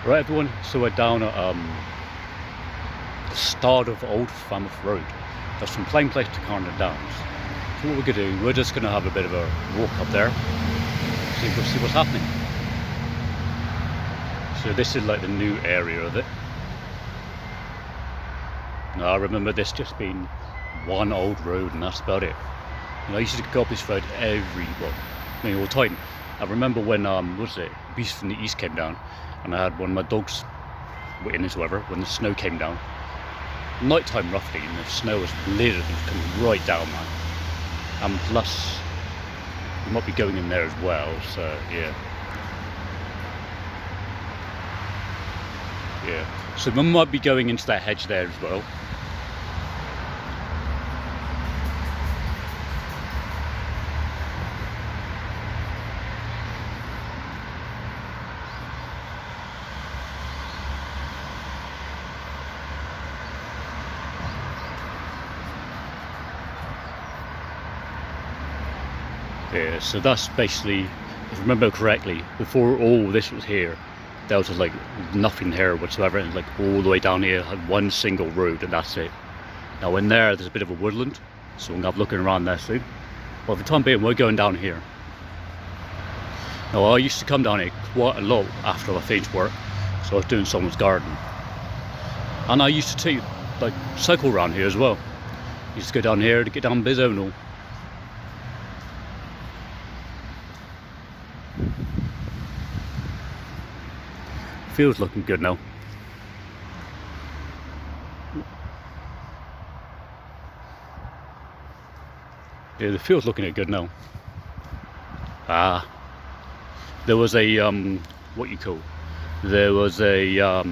Right everyone, so we're down at the start of Old Falmouth Road. That's from Plain Place to Carnon Downs. So what we're going to do, we're just going to have a bit of a walk up there, see what's happening. So this is like the new area of it. Now I remember this just being one old road and that's about it. I used to go up this road all the time. I remember when Beast from the East came down, and I had one of my dogs witness whatever when the snow came down. Nighttime roughly, and the snow was literally coming right down, man. And plus, you might be going in there as well, so yeah. Yeah. So we might be going into that hedge there as well. Yeah, so that's basically, if I remember correctly, before all this was here, there was just like nothing here whatsoever, and like all the way down here had one single road and that's it. Now in there's a bit of a woodland, so we'll have looking around there soon. Well, for the time being, we're going down here. Now I used to come down here quite a lot after I finished work, so I was doing someone's garden. And I used to cycle around here as well. Used to go down here to get down Bizzo and all. Field's looking good now. Yeah, the field's looking good now. There was a there was a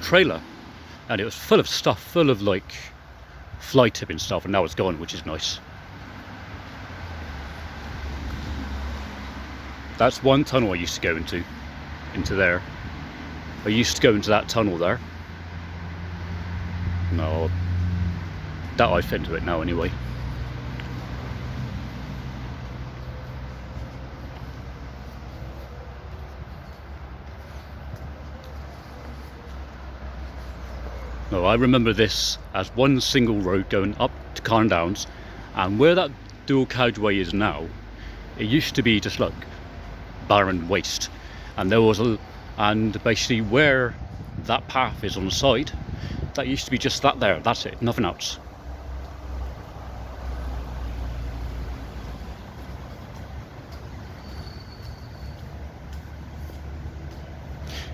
trailer, and it was full of stuff, full of like fly tipping stuff, and now it's gone, which is nice. That's one tunnel I used to go into there. I used to go into that tunnel there. No, that I fit into it now anyway. No, I remember this as one single road going up to Carnon Downs, and where that dual carriageway is now, it used to be just like barren waste, and there was and basically where that path is on the side, that used to be just that there, that's it, nothing else.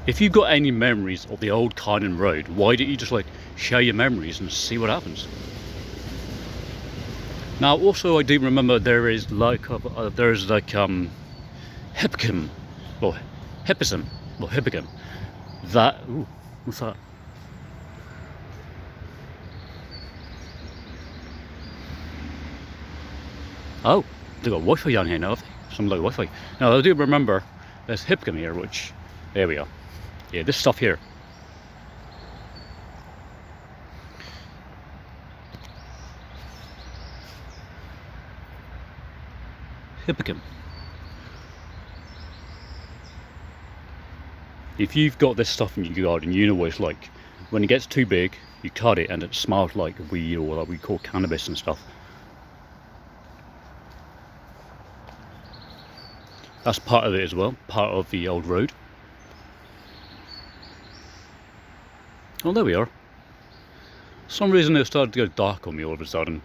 If you've got any memories of the old Carnon Road, why don't you just like share your memories and see what happens? Now also I do remember there is like Hippicum, or Hippicum, that, ooh, what's that? Oh, they've got Wi-Fi down here now, have they? Some like Wi-Fi. Now I do remember there's Hippicum here, which, there we are. Yeah, this stuff here. Hippicum. If you've got this stuff in your garden, you know what it's like. When it gets too big, you cut it and it smells like weed, or like we call cannabis and stuff. That's part of it as well, part of the old road. Oh, there we are. For some reason it started to go dark on me all of a sudden.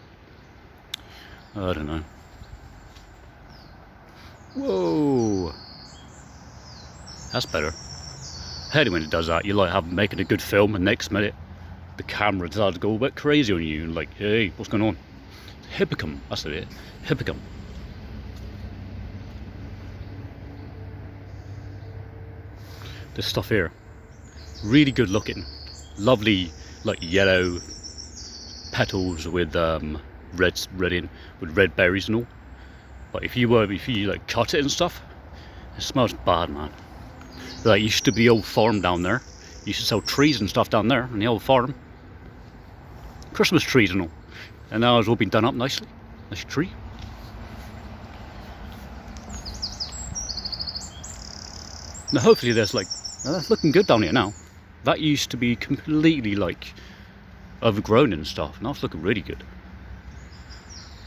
I don't know. Whoa! That's better. I hate it when it does that. You like making a good film, and next minute the camera decides to go a bit crazy on you and like, hey, what's going on? Hippicum, that's it. Hippicum. This stuff here, really good looking, lovely, like yellow petals with red berries and all. But if you like cut it and stuff, it smells bad, man. Like used to be the old farm down there. Used to sell trees and stuff down there on the old farm. Christmas trees and all. And now it's all been done up nicely. Nice tree. Now hopefully there's like Now that's looking good down here now. That used to be completely like overgrown and stuff. Now it's looking really good.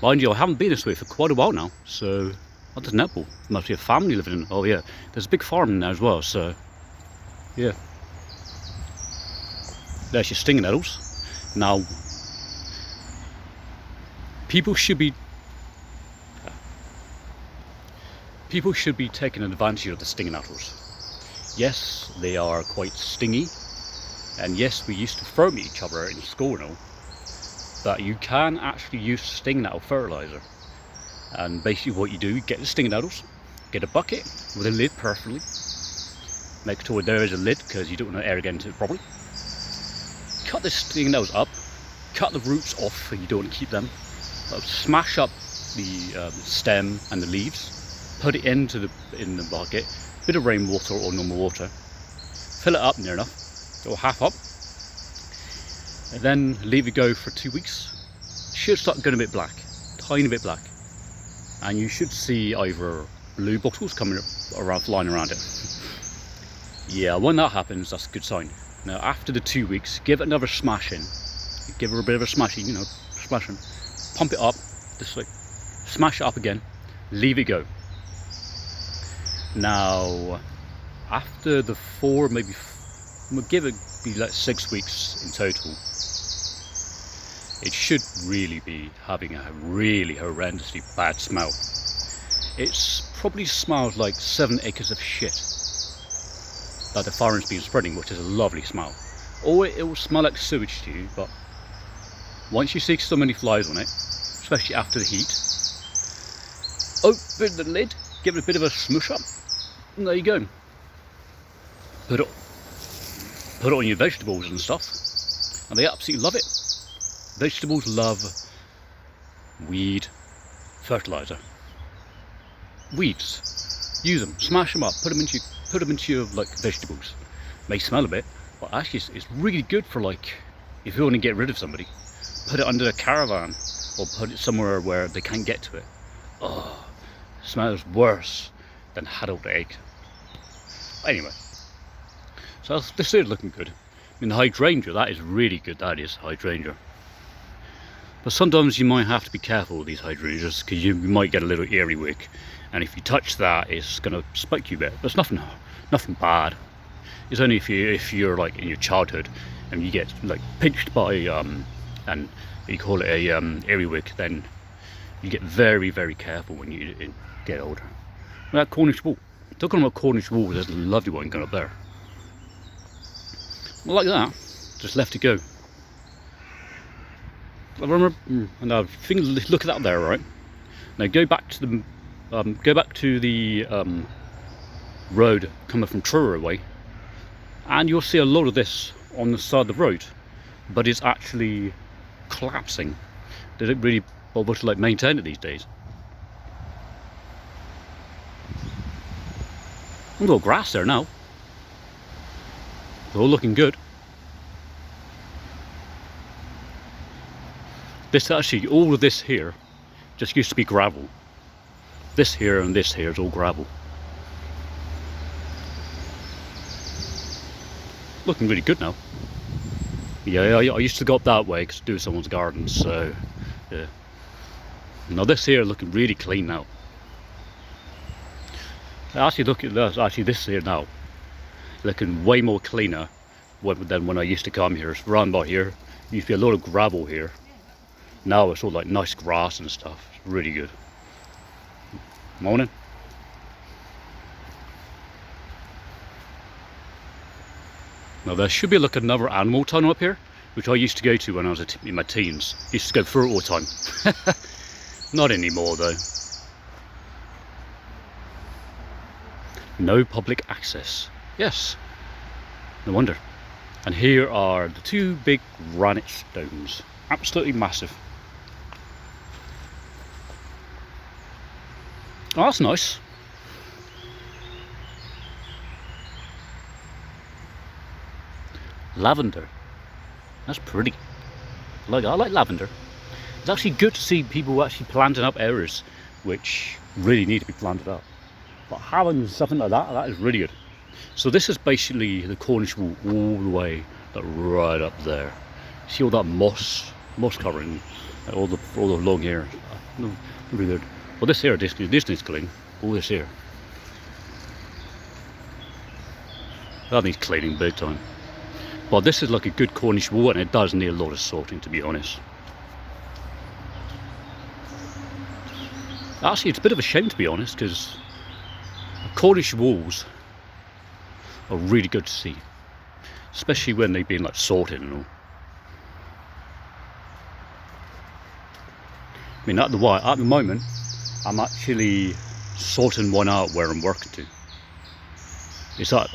Mind you, I haven't been this way for quite a while now, so what does netball? Must be a family living in. Oh yeah, there's a big farm in there as well. So yeah, there's your stinging nettles. Now people should be taking advantage of the stinging nettles. Yes, they are quite stingy, and yes, we used to throw them at each other in school and all, but you can actually use stinging nettle fertilizer. And basically what you do, you get the stinging nettles, get a bucket with a lid perfectly, make sure there is a lid because you don't want the air getting into it properly. Cut the stinging nettles up, cut the roots off if you don't want to keep them, smash up the stem and the leaves, put it in the bucket, bit of rainwater or normal water, fill it up near enough, or half up, and then leave it go for 2 weeks. Should start going a bit black, tiny bit black, and you should see either blue bottles coming around, flying around it. Yeah, when that happens, that's a good sign. Now after the 2 weeks, give it another smash in, give her a bit of a smashing, smashing, pump it up, just like smash it up again, leave it go. Now, after the 4, maybe, we'll give it be like 6 weeks in total, it should really be having a really horrendously bad smell. It probably smells like 7 acres of shit that the farm's been spreading, which is a lovely smell. Or it will smell like sewage to you, but once you see so many flies on it, especially after the heat, open the lid, give it a bit of a smush up, and there you go. Put it on your vegetables and stuff, and they absolutely love it. Vegetables love weed fertilizer. Weeds, use them, smash them up, put them into your like vegetables. May smell a bit, but actually it's really good for, like, if you want to get rid of somebody, put it under the caravan or put it somewhere where they can't get to it. Oh, it smells worse than addled egg. Anyway, so this is looking good. I mean, the hydrangea, that is really good. That is hydrangea. But sometimes you might have to be careful with these hydrangeas because you might get a little earwig, and if you touch that, it's going to spike you a bit. But it's nothing bad. It's only if you're like in your childhood and you get like pinched by and you call it a earwig, then you get very, very careful when you get older. That Cornish wool. Talking about Cornish wool, there's a lovely one going up there. Well, like that, just left it go. I remember, and I think, look at that there, right? Now go back to the road coming from Truro way, and you'll see a lot of this on the side of the road, but it's actually collapsing. They don't really bother to like maintain it these days. A little grass there now. It's all looking good. This actually, all of this here just used to be gravel. This here and this here is all gravel. Looking really good now. Yeah, I used to go up that way to do someone's garden, so yeah. Now this here is looking really clean now. Actually, look at this. Actually, this here now looking way more cleaner than when I used to come here. It's round about here. Used to be a lot of gravel here. Now it's all like nice grass and stuff. It's really good. Morning. Now there should be like another animal tunnel up here, which I used to go to when I was in my teens. Used to go through it all the time. Not anymore though. No public access. Yes, no wonder. And here are the 2 big granite stones. Absolutely massive. Oh, that's nice. Lavender. That's pretty. I like lavender. It's actually good to see people actually planting up areas which really need to be planted up. But having something like that is really good. So this is basically the Cornish wool all the way, like right up there. See all that moss covering, like all the long hair. No, really good. Well, this here, this needs cleaning. All this here, that needs cleaning big time. But this is like a good Cornish wool, and it does need a lot of sorting, to be honest. Actually, it's a bit of a shame, to be honest, because Cornish wools are really good to see, especially when they've been like sorted and all. I mean, at the moment, I'm actually sorting one out where I'm working to. It's at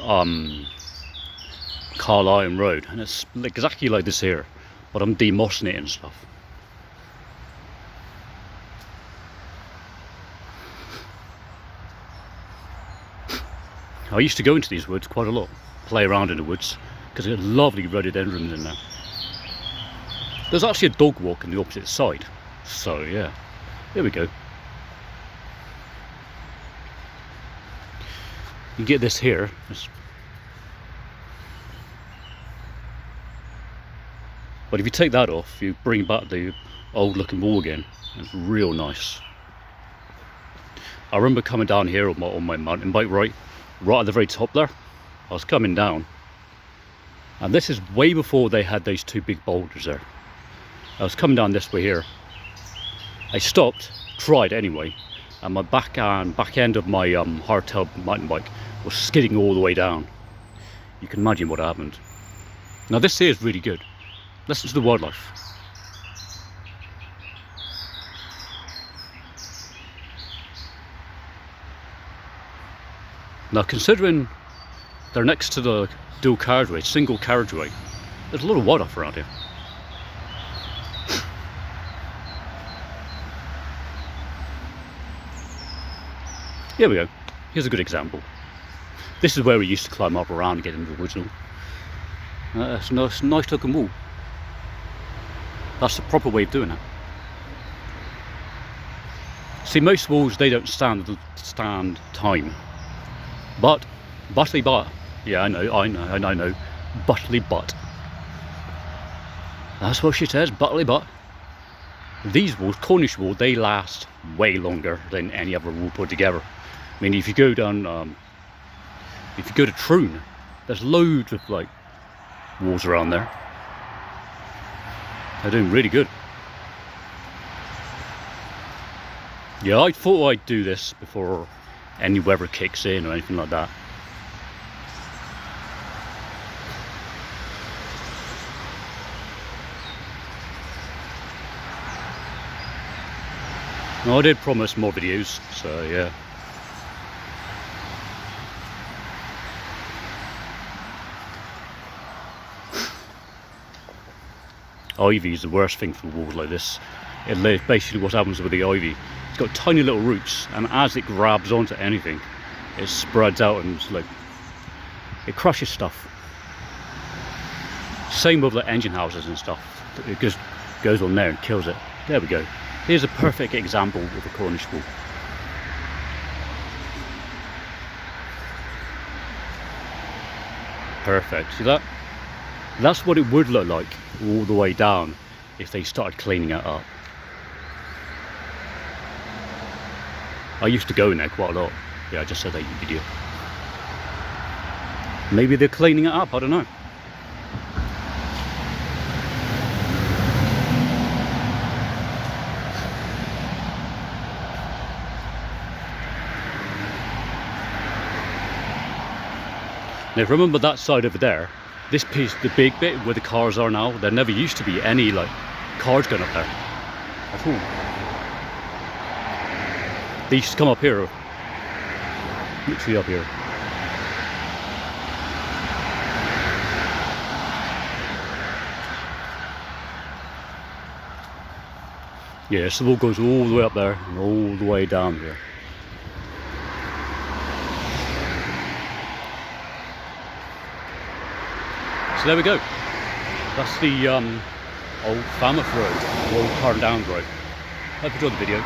Carnon Road, and it's exactly like this here, but I'm demossing it and stuff. I used to go into these woods quite a lot, play around in the woods, because they had lovely rhododendrons in there. There's actually a dog walk on the opposite side, so yeah, here we go. You get this here. But if you take that off, you bring back the old looking wall again. It's real nice. I remember coming down here on my mountain bike, right at the very top there. I was coming down, and this is way before they had those two big boulders there. I was coming down this way here. I stopped, tried anyway, and my back end of my hardtail mountain bike was skidding all the way down. You can imagine what happened. Now this here is really good. Listen to the wildlife. Now, considering they're next to the dual carriageway, single carriageway, there's a lot of wildlife around here. Here we go. Here's a good example. This is where we used to climb up around and get into the woods. It's a nice looking wall. That's the proper way of doing it. See, most walls, they don't stand time. But, butterly butt. Yeah, I know. Butterly butt. That's what she says, butterly butt. These walls, Cornish wool, they last way longer than any other wool put together. I mean, if you go down, if you go to Troon, there's loads of like walls around there. They're doing really good. Yeah, I thought I'd do this before any weather kicks in or anything like that. No, I did promise more videos, so yeah. Ivy is the worst thing for walls like this. It's basically what happens with the ivy. It's got tiny little roots, and as it grabs onto anything, it spreads out and like it crushes stuff. Same with the engine houses and stuff. It just goes on there and kills it. There we go. Here's a perfect example of a Cornish wool. Perfect. See that? That's what it would look like all the way down if they started cleaning it up. I used to go in there quite a lot. Yeah, I just said that, you idiot. Maybe they're cleaning it up, I don't know. Now remember that side over there, this piece, the big bit where the cars are now, there never used to be any like cars going up there at all. They used to come up here, literally up here. Yeah, so the wall goes all the way up there and all the way down here. So there we go. That's the old Falmouth Road, the old Carnon Road. Hope you enjoyed the video.